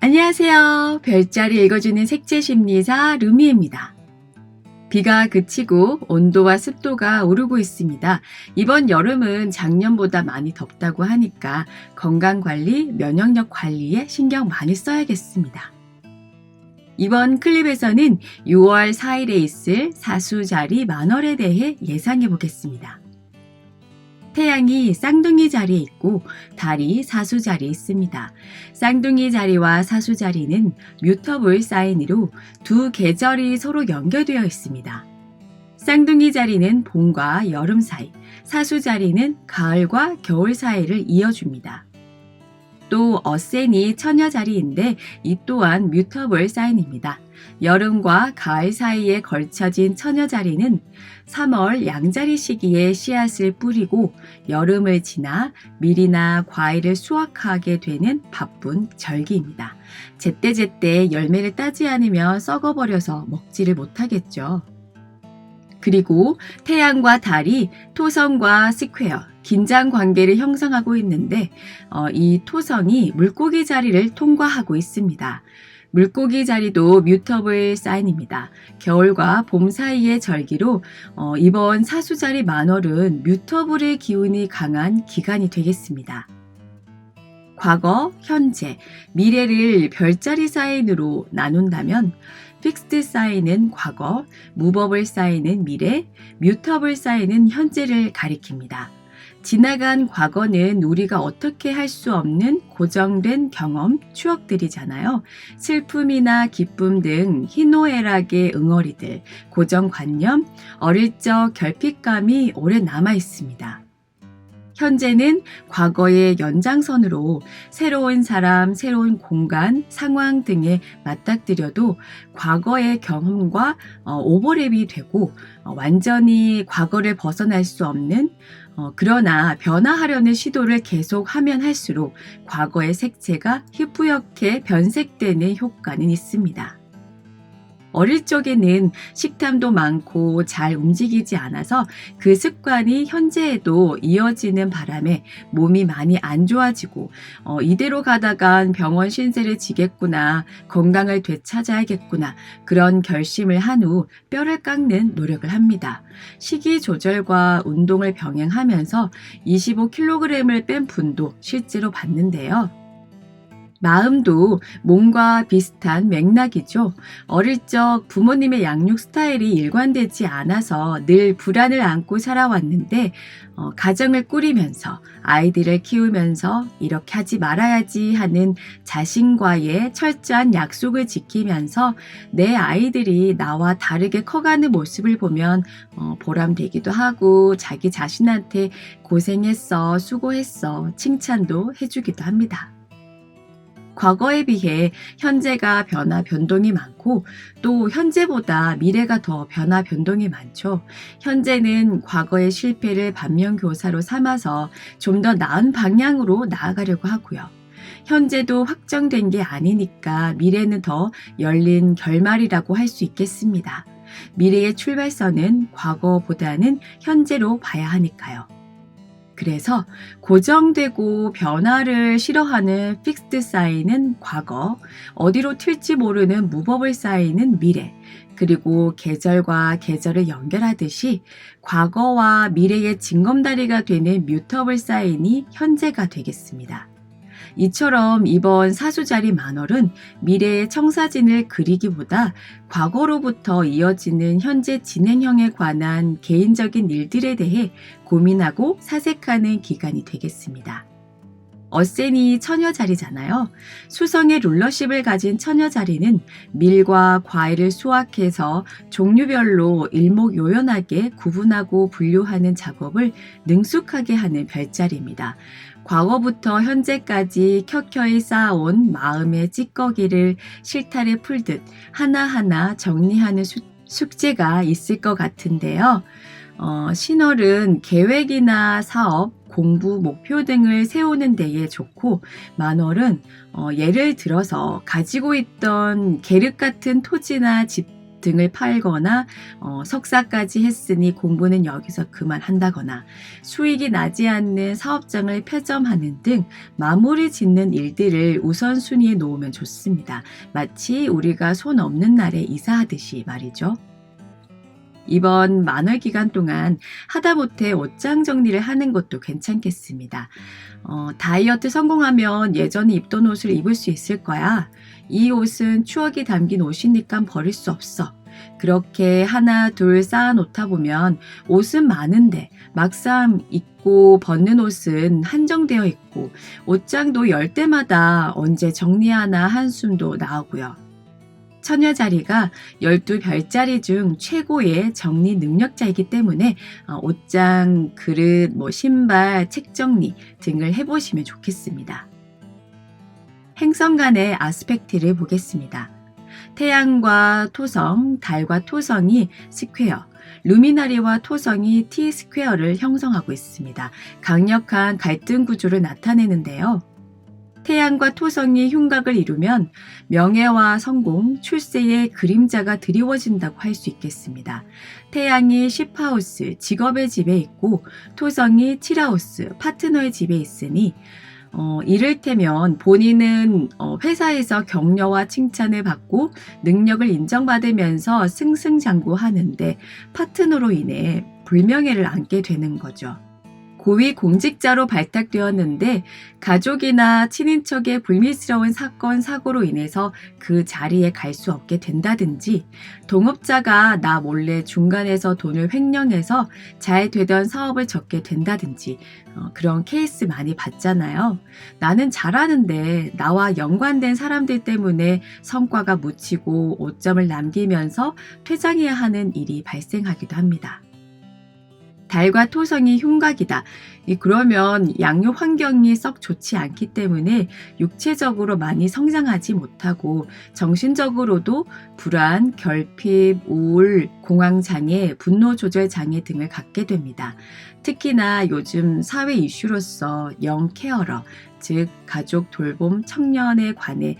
안녕하세요. 별자리 읽어주는 색채심리사 루미입니다. 비가 그치고 온도와 습도가 오르고 있습니다. 이번 여름은 작년보다 많이 덥다고 하니까 건강관리, 면역력 관리에 신경 많이 써야겠습니다. 이번 클립에서는 6월 4일에 있을 사수자리 만월에 대해 예상해 보겠습니다. 태양이 쌍둥이 자리에 있고 달이 사수 자리에 있습니다. 쌍둥이 자리와 사수 자리는 뮤터블 사인으로 두 계절이 서로 연결되어 있습니다. 쌍둥이 자리는 봄과 여름 사이, 사수 자리는 가을과 겨울 사이를 이어줍니다. 또 어센이 처녀 자리인데 이 또한 뮤터블 사인입니다. 여름과 가을 사이에 걸쳐진 처녀 자리는 3월 양자리 시기에 씨앗을 뿌리고 여름을 지나 밀이나 과일을 수확하게 되는 바쁜 절기입니다. 제때제때 열매를 따지 않으면 썩어버려서 먹지를 못하겠죠. 그리고 태양과 달이 토성과 스퀘어, 긴장 관계를 형성하고 있는데 이 토성이 물고기 자리를 통과하고 있습니다. 물고기 자리도 뮤터블 사인입니다. 겨울과 봄 사이의 절기로 이번 사수자리 만월은 뮤터블의 기운이 강한 기간이 되겠습니다. 과거, 현재, 미래를 별자리 사인으로 나눈다면 픽스드 사인은 과거, 무버블 사인은 미래, 뮤터블 사인은 현재를 가리킵니다. 지나간 과거는 우리가 어떻게 할 수 없는 고정된 경험, 추억들이잖아요. 슬픔이나 기쁨 등 희노애락의 응어리들, 고정관념, 어릴 적 결핍감이 오래 남아 있습니다. 현재는 과거의 연장선으로 새로운 사람, 새로운 공간, 상황 등에 맞닥뜨려도 과거의 경험과 오버랩이 되고 완전히 과거를 벗어날 수 없는 그러나 변화하려는 시도를 계속하면 할수록 과거의 색채가 희뿌옇게 변색되는 효과는 있습니다. 어릴 적에는 식탐도 많고 잘 움직이지 않아서 그 습관이 현재에도 이어지는 바람에 몸이 많이 안 좋아지고 이대로 가다간 병원 신세를 지겠구나, 건강을 되찾아야겠구나 그런 결심을 한 후 뼈를 깎는 노력을 합니다. 식이 조절과 운동을 병행하면서 25kg을 뺀 분도 실제로 봤는데요. 마음도 몸과 비슷한 맥락이죠. 어릴 적 부모님의 양육 스타일이 일관되지 않아서 늘 불안을 안고 살아왔는데 가정을 꾸리면서 아이들을 키우면서 이렇게 하지 말아야지 하는 자신과의 철저한 약속을 지키면서 내 아이들이 나와 다르게 커가는 모습을 보면 보람되기도 하고 자기 자신한테 고생했어, 수고했어 칭찬도 해주기도 합니다. 과거에 비해 현재가 변화 변동이 많고 또 현재보다 미래가 더 변화 변동이 많죠. 현재는 과거의 실패를 반면교사로 삼아서 좀 더 나은 방향으로 나아가려고 하고요. 현재도 확정된 게 아니니까 미래는 더 열린 결말이라고 할 수 있겠습니다. 미래의 출발선은 과거보다는 현재로 봐야 하니까요. 그래서 고정되고 변화를 싫어하는 픽스드 사인은 과거, 어디로 튈지 모르는 무버블 사인은 미래, 그리고 계절과 계절을 연결하듯이 과거와 미래의 징검다리가 되는 뮤터블 사인이 현재가 되겠습니다. 이처럼 이번 사수자리 만월은 미래의 청사진을 그리기보다 과거로부터 이어지는 현재 진행형에 관한 개인적인 일들에 대해 고민하고 사색하는 기간이 되겠습니다. 어센이 처녀 자리잖아요. 수성의 룰러십을 가진 처녀 자리는 밀과 과일을 수확해서 종류별로 일목요연하게 구분하고 분류하는 작업을 능숙하게 하는 별자리입니다. 과거부터 현재까지 켜켜이 쌓아온 마음의 찌꺼기를 실타래 풀듯 하나하나 정리하는 숙제가 있을 것 같은데요. 신월은 계획이나 사업, 공부, 목표 등을 세우는 데에 좋고 만월은 예를 들어서 가지고 있던 계륵 같은 토지나 집 등을 팔거나 석사까지 했으니 공부는 여기서 그만한다거나 수익이 나지 않는 사업장을 폐점하는 등 마무리 짓는 일들을 우선순위에 놓으면 좋습니다. 마치 우리가 손 없는 날에 이사하듯이 말이죠. 이번 만월 기간 동안 하다못해 옷장 정리를 하는 것도 괜찮겠습니다. 다이어트 성공하면 예전에 입던 옷을 입을 수 있을 거야. 이 옷은 추억이 담긴 옷이니까 버릴 수 없어. 그렇게 하나 둘 쌓아놓다 보면 옷은 많은데 막상 입고 벗는 옷은 한정되어 있고 옷장도 열 때마다 언제 정리하나 한숨도 나오고요. 처녀 자리가 12별자리 중 최고의 정리 능력자이기 때문에 옷장, 그릇, 신발, 책 정리 등을 해보시면 좋겠습니다. 행성 간의 아스펙트를 보겠습니다. 태양과 토성, 달과 토성이 스퀘어, 루미나리와 토성이 T 스퀘어를 형성하고 있습니다. 강력한 갈등 구조를 나타내는데요. 태양과 토성이 흉곽을 이루면 명예와 성공, 출세의 그림자가 드리워진다고 할 수 있겠습니다. 태양이 10하우스, 직업의 집에 있고 토성이 7하우스, 파트너의 집에 있으니 이를테면 본인은 회사에서 격려와 칭찬을 받고 능력을 인정받으면서 승승장구하는데 파트너로 인해 불명예를 안게 되는 거죠. 고위 공직자로 발탁되었는데 가족이나 친인척의 불미스러운 사건, 사고로 인해서 그 자리에 갈 수 없게 된다든지 동업자가 나 몰래 중간에서 돈을 횡령해서 잘 되던 사업을 접게 된다든지 그런 케이스 많이 봤잖아요. 나는 잘하는데 나와 연관된 사람들 때문에 성과가 묻히고 오점을 남기면서 퇴장해야 하는 일이 발생하기도 합니다. 달과 토성이 흉곽이다. 그러면 양육 환경이 썩 좋지 않기 때문에 육체적으로 많이 성장하지 못하고 정신적으로도 불안, 결핍, 우울, 공황장애, 분노조절장애 등을 갖게 됩니다. 특히나 요즘 사회 이슈로서 영케어러, 즉 가족 돌봄 청년에 관해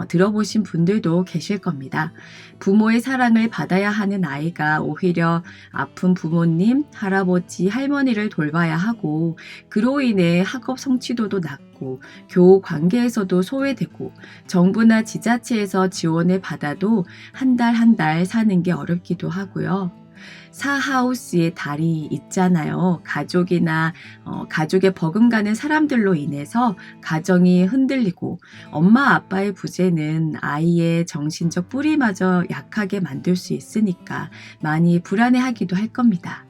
들어보신 분들도 계실 겁니다. 부모의 사랑을 받아야 하는 아이가 오히려 아픈 부모님, 할아버지, 할머니를 돌봐야 하고 그로 인해 학업 성취도도 낮고 교우 관계에서도 소외되고 정부나 지자체에서 지원을 받아도 한 달 한 달 사는 게 어렵기도 하고요. 사하우스의 달이 있잖아요. 가족이나 가족에 버금가는 사람들로 인해서 가정이 흔들리고 엄마 아빠의 부재는 아이의 정신적 뿌리마저 약하게 만들 수 있으니까 많이 불안해하기도 할 겁니다.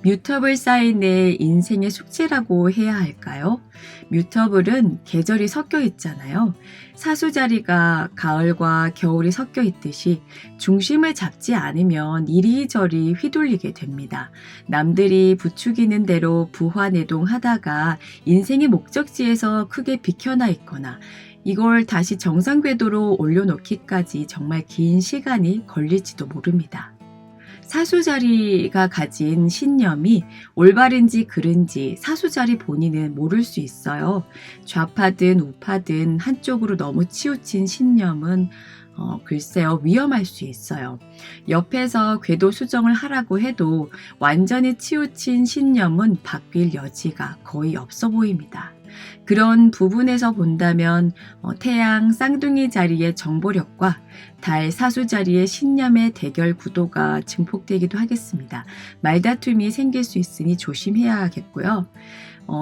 뮤터블 사인의 인생의 숙제라고 해야 할까요? 뮤터블은 계절이 섞여 있잖아요. 사수자리가 가을과 겨울이 섞여 있듯이 중심을 잡지 않으면 이리저리 휘둘리게 됩니다. 남들이 부추기는 대로 부화내동하다가 인생의 목적지에서 크게 비켜나 있거나 이걸 다시 정상 궤도로 올려놓기까지 정말 긴 시간이 걸릴지도 모릅니다. 사수자리가 가진 신념이 올바른지 그른지 사수자리 본인은 모를 수 있어요. 좌파든 우파든 한쪽으로 너무 치우친 신념은 글쎄요, 위험할 수 있어요. 옆에서 궤도 수정을 하라고 해도 완전히 치우친 신념은 바뀔 여지가 거의 없어 보입니다. 그런 부분에서 본다면 태양 쌍둥이 자리의 정보력과 달 사수 자리의 신념의 대결 구도가 증폭되기도 하겠습니다. 말다툼이 생길 수 있으니 조심해야겠고요.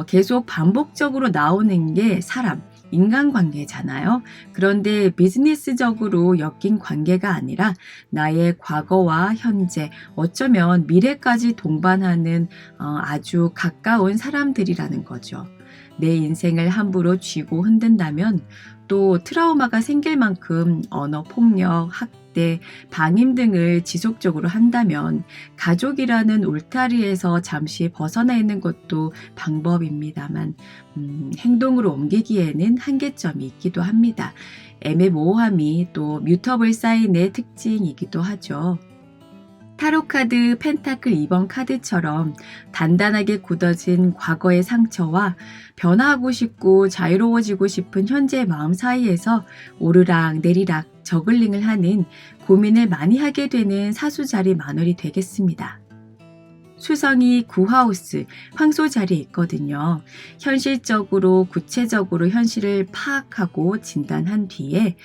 계속 반복적으로 나오는 게 사람, 인간관계잖아요. 그런데 비즈니스적으로 엮인 관계가 아니라 나의 과거와 현재, 어쩌면 미래까지 동반하는 아주 가까운 사람들이라는 거죠. 내 인생을 함부로 쥐고 흔든다면 또 트라우마가 생길 만큼 언어폭력, 학대, 방임 등을 지속적으로 한다면 가족이라는 울타리에서 잠시 벗어나 있는 것도 방법입니다만 행동으로 옮기기에는 한계점이 있기도 합니다. 애매모호함이 또 뮤터블 사인의 특징이기도 하죠. 타로카드 펜타클 2번 카드처럼 단단하게 굳어진 과거의 상처와 변화하고 싶고 자유로워지고 싶은 현재의 마음 사이에서 오르락 내리락 저글링을 하는 고민을 많이 하게 되는 사수자리 만월이 되겠습니다. 수성이 구하우스, 황소 자리에 있거든요. 현실적으로 구체적으로 현실을 파악하고 진단한 뒤에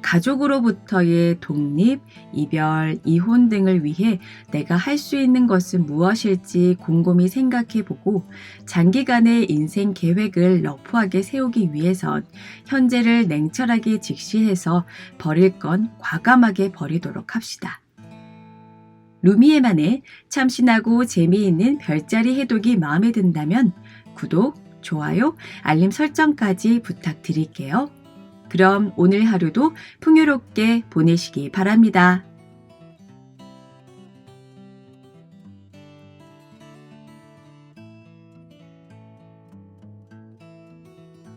가족으로부터의 독립, 이별, 이혼 등을 위해 내가 할 수 있는 것은 무엇일지 곰곰이 생각해보고 장기간의 인생 계획을 러프하게 세우기 위해선 현재를 냉철하게 직시해서 버릴 건 과감하게 버리도록 합시다. 루미에만의 참신하고 재미있는 별자리 해독이 마음에 든다면 구독, 좋아요, 알림 설정까지 부탁드릴게요. 그럼 오늘 하루도 풍요롭게 보내시기 바랍니다.